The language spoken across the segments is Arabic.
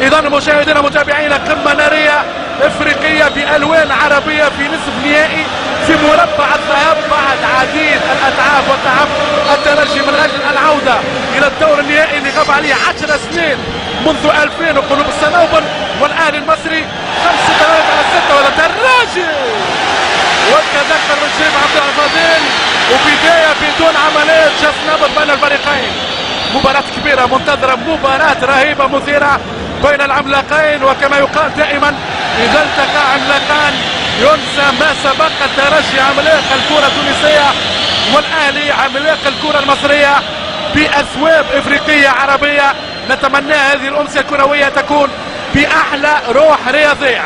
اذا مشاهدينا متابعينا قمه ناريه افريقيه بالوان عربيه في نصف نهائي في مربع الذهب بعد عديد الاتعاب والتعب. الترجي من اجل العوده الى الدور النهائي اللي غاب عليه 10 سنين منذ 2000 وقلوب الصنوبر، والاهلي المصري 5-3 على 6 ولا الترجي. وتذكر رشيد عبد الفضيل وبدايه بدون عمليه جس نبض بين الفريقين. مباراة كبيرة منتظرة، مباراة رهيبة مثيرة بين العملاقين، وكما يقال دائما إذا التقى عملاقان ينسى ما سبق. الترجي عملاق الكرة التونسية والأهلي عملاق الكرة المصرية بأثواب إفريقية عربية. نتمنى هذه الأمسية الكروية تكون بأحلى روح رياضية.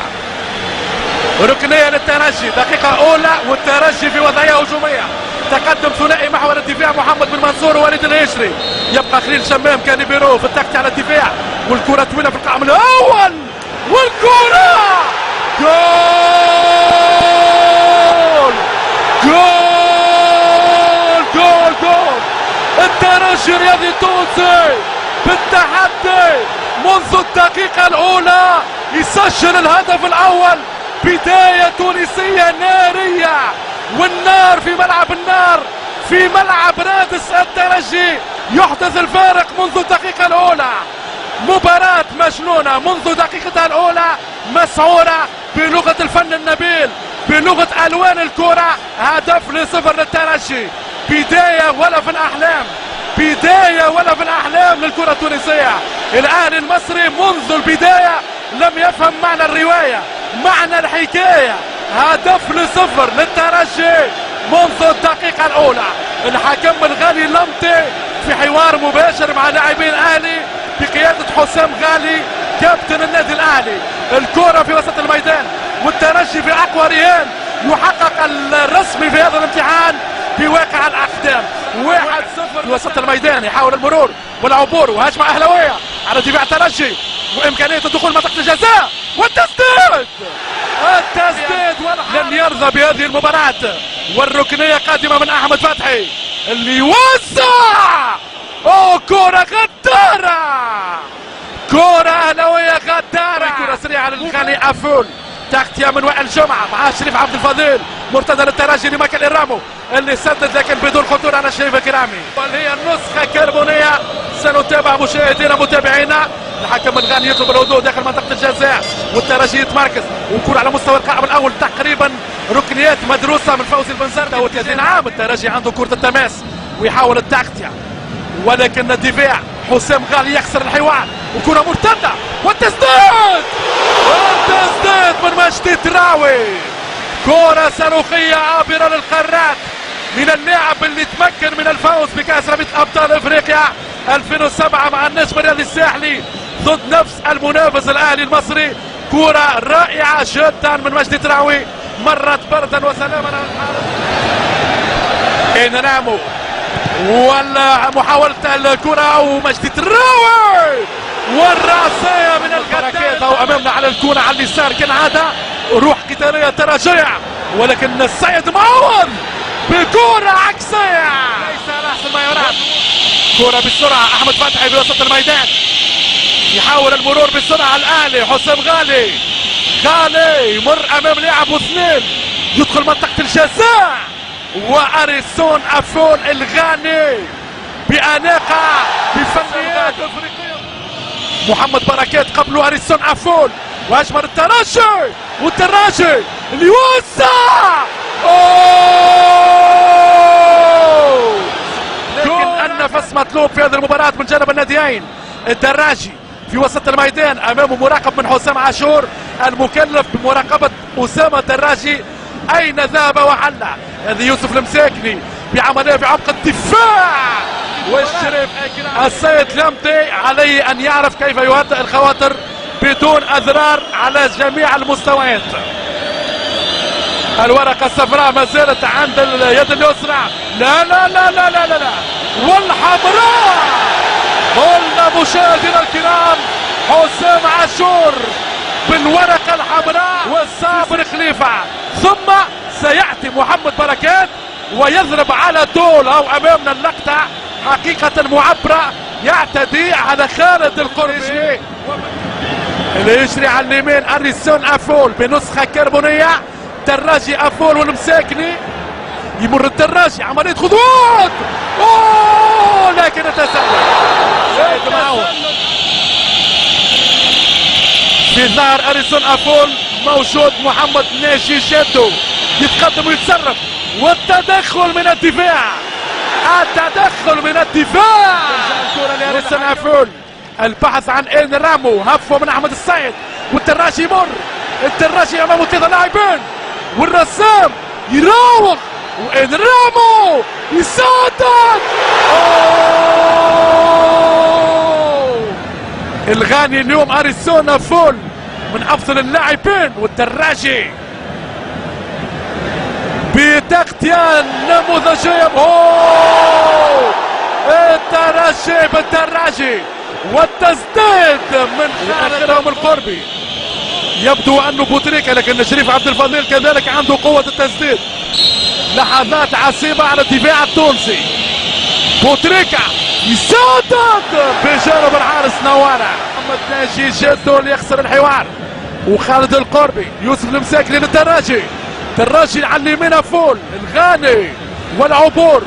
ركنية للترجي دقيقة أولى والترجي في وضعية هجومية. تقدم ثنائي محور الدفاع محمد بن منصور ووليد الهشري، يبقى خليل شمام كان بيرو في التكتيك على الدفاع، والكرة طويلة في القائم الأول والكرة جول جول جول جول. الترجي الرياضي التونسي بالتحدي منذ الدقيقة الأولى يسجل الهدف الأول. بداية تونسية نارية، والنار في ملعب النار في ملعب رادس الترجي يحدث الفارق منذ الدقيقة الأولى. مباراة مجنونة منذ دقيقتها الأولى، مسعورة بلغة الفن النبيل بلغة ألوان الكرة. هدف ل0 للترجي. بداية ولا في الأحلام، بداية ولا في الأحلام للكرة التونسية. الأهلي المصري منذ البداية لم يفهم معنى الرواية معنى الحكاية. هدف ل0 للترجي منذ الدقيقة الأولى. الحكم الغالي لمتي في حوار مباشر مع لاعبين الأهلي بقيادة حسام غالي كابتن النادي الأهلي. الكرة في وسط الميدان والترجي في أقوى رهان يحقق الرسمي في هذا الامتحان بواقع الأقدام. 1-0 في وسط الميدان، يحاول المرور والعبور وهجمة أهلاوية على دفاع الترجي وإمكانية الدخول منطقة الجزاء والتسديد. التسديد لن يرضى بهذه المباراة، والركنية قادمة من أحمد فتحي اللي يوزع. كرة غدارة، كرة أهلاوية غدارة. كرة سريعة للغالي أفول، تغطية من وائل جمعة مع شريف عبد الفضيل، مرتدى للترجي لمايكل إرامو اللي سدد لكن بدون خطورة على شريف الكرامي. وهي النسخة كربونية. سنتابع مشاهدينا متابعينا. الحكم الغاني يطلب الهدوء داخل منطقة الجزاء والترجي يتمركز، وكرة على مستوى القائم الأول تقريبا ركنيات مدروسة من فوزي البنزرتة. 30 عام الترجي عنده كرة التماس ويحاول التغطية، ولكن الدفاع حسام غالي يخسر الحوار، وكرة مرتدة والتسديد. التسديد من مجدي تراوي، كرة صاروخية عابرة للقارات من اللاعب اللي تمكن من الفوز بكأس رابطة أبطال إفريقيا 2007 مع النجم الرياضي الساحلي ضد نفس المنافس الأهلي المصري. كرة رائعة جدا من مجدي تراوي، مرت بردا وسلاما على الحارس. نامو ولا محاولة الكرة ومجدي تراوي والرأسية من الغداد أمامنا على الكرة على اليسار كالعادة. روح قتالية ترجيع، ولكن السيد معوض بكرة عكسية ليس على أحسن ما يرام. كرة بسرعة أحمد فتحي في وسط الميدان يحاول المرور بسرعة. الأهلي حسام غالي يمر أمام لاعب واثنين يدخل منطقة الجزاء، وأريسون أفول الغاني بأناقة بفنيات أفريقية. محمد بركات قبله أريسون أفول وأجمل الترجي، والترجي اللي يوسع. لكن النفس مطلوب في هذه المباراة من جانب الناديين. الدراجي في وسط الميدان أمامه مراقب من حسام عاشور المكلف بمراقبة أسامة الدراجي أين ذهب وحل. هذه يوسف المساكني بعملية في عمق الدفاع، والشريف السيد لمتي عليه أن يعرف كيف يهدئ الخواطر بدون أضرار على جميع المستويات. الورقة الصفراء ما زالت عند اليد اليسرى. لا لا لا لا لا لا, لا. والحمراء قلنا مشاهدينا الكرام حسام عاشور بالورقة الحمراء والصابر خليفة، ثم سيأتي محمد بركات ويضرب على طول أو أمامنا اللقطة حقيقة معبرة يعتدي على خالد القرشي. اللي يجري على اليمين اريسون افول بنسخه كربونيه. الدراجي افول والمساكني يمر الدراجي عمليه خطوط اوه لكن التسلل في ظهر اريسون افول موجود محمد ناجي جدو يتقدم ويتصرف والتدخل من الدفاع. التدخل من الدفاع. الكره لاريسون افول البحث عن ان رامو هفوه من احمد السيد والدراجي يمر. الدراجي امامه 3 لاعبين والرسام يراوغ وان رامو يصدق. الغاني اليوم اريسون افول من افضل اللاعبين والدراجي بتغطية نموذجية. الدراجي بالدراجي والتسديد من خالد القربي. يبدو انه بوتريكا لكن شريف عبد الفضيل كذلك عنده قوة التسديد. لحظات عصيبة على الدفاع التونسي. بوتريكا يصدق بجانب الحارس نوارة. محمد ناجي جدو اللي يخسر الحوار وخالد القربي. يوسف المساكني للدراجي. الدراجي على اليمين افول الغاني والعبور.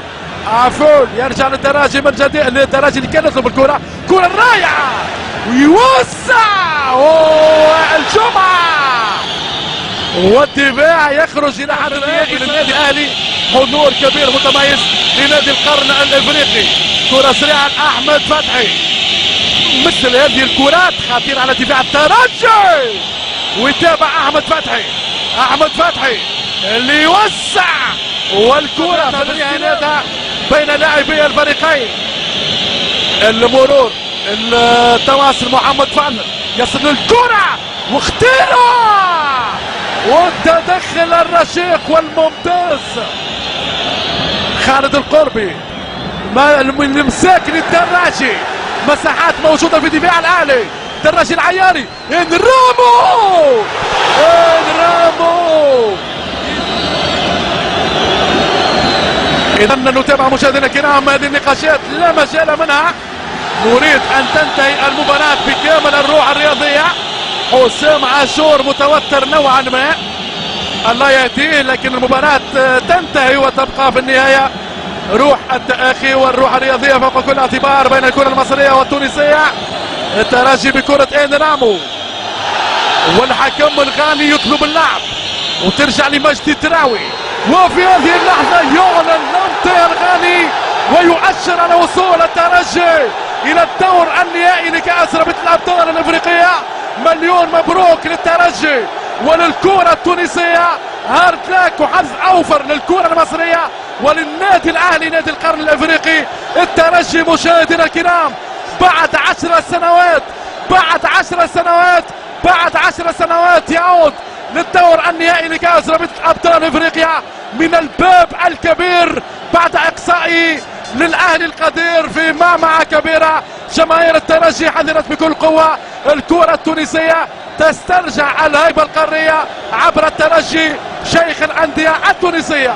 افول يرجع للدراجي من جديد للدراجي اللي كان يطلب الكرة. كرة رائعة ويوسع الجمعة والدفاع يخرج الى حد النهائي للنادي الاهلي. حضور كبير متميز لنادي القرن الافريقي. كرة سريعة احمد فتحي. مثل هذه الكرات خطيرة على دفاع الترجي ويتابع احمد فتحي. احمد فتحي اللي يوسع والكرة تبريها بين لاعبي الفريقين. المرور التواصل محمد فن يصل للكرة واختراع والتدخل الرشيق والممتاز. خالد القربي المساكن الدراجي. مساحات موجودة في دفاع الاهلي. الدراجي العياري ان رامو إذا نتابع مشاهدينا الكرام هذه النقاشات لا مجال منها. نريد أن تنتهي المباراة بكامل الروح الرياضية. حسام عاشور متوتر نوعا ما الله يهديه لكن المباراة تنتهي وتبقى في النهاية روح التآخي والروح الرياضية فوق كل اعتبار بين الكرة المصرية والتونسية. الترجي بكرة ان رامو والحكم الغاني يطلب اللعب وترجع لمجدي التراوي. وفي هذه اللحظة يعلن لمتي الغاني ويؤشر على وصول الترجي إلى الدور النهائي لكأس رابطة الأبطال الأفريقية. مليون مبروك للترجي وللكرة التونسية. هارد لك وحظ أوفر للكرة المصرية وللنادي الأهلي نادي القرن الأفريقي. الترجي مشاهدينا الكرام بعد 10 سنوات يعود للدور النهائي لكأس رابطة أبطال افريقيا من الباب الكبير بعد اقصائه للاهلي القدير في معمعة كبيرة. جماهير الترجي حذرت بكل قوة. الكرة التونسية تسترجع الهيبة القارية عبر الترجي شيخ الأندية التونسية.